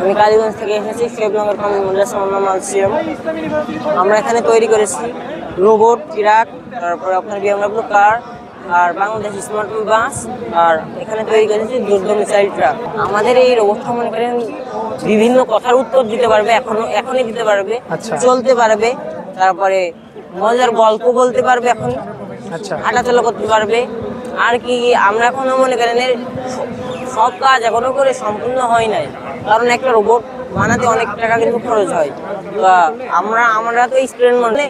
আমি কালীগঞ্জ থেকে এসেছি, শিবনগর মালসিয়াম। আমরা এখানে তৈরি করেছি রোবট, ট্রাক, তারপরে আপনার বিএমডব্লিউ কার আর বাংলাদেশ স্মার্ট বাস, আর এখানে তৈরি করেছি যুদ্ধ মিসাইল ট্রাক। আমাদের এই রোবটটা মনে করেন বিভিন্ন কথার উত্তর দিতে পারবে, এখনই দিতে পারবে, চলতে পারবে, তারপরে মজার গল্প বলতে পারবে, এখন হাঁটাচলা করতে পারবে। আর কি আমরা এখনো মনে করেন সব কাজ এখনো করে সম্পূর্ণ হয় নাই, কারণ একটা রোবট বানাতে অনেক টাকা কিন্তু খরচ হয়। আমরা তো স্টুডেন্ট মানে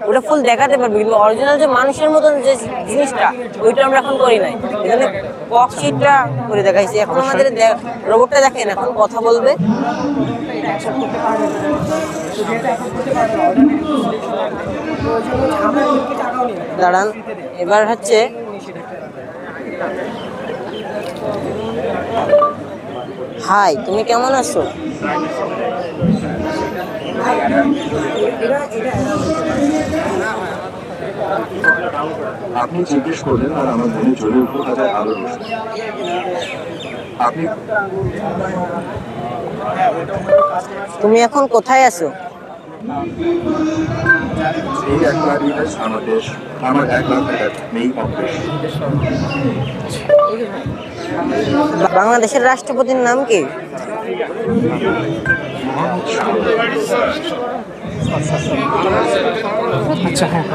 ওটা ফুল দেখাতে পারবে, কিন্তু অরিজিনাল যে মানুষের মতন যে জিনিসটা ওইটা আমরা এখন করি নাই। এখানে ককশিটটা করে দেখাইছি। এখন আমাদের রোবটটা দেখেন এখন কথা বলবে। দাঁড়ান, এবার হচ্ছে হাই, তুমি কেমন আছো? আপনি জিজ্ঞেস করলেন আর আমার মনে জ্বলে উঠল তাদের আলো রোশনি। তুমি এখন কোথায় আছো? এই একলা দিবস আমার দেশ, আমার একলা থাকার নেই অভ্যেস। বাংলাদেশের রাষ্ট্রপতির নাম কি? আচ্ছা, হ্যাঁ।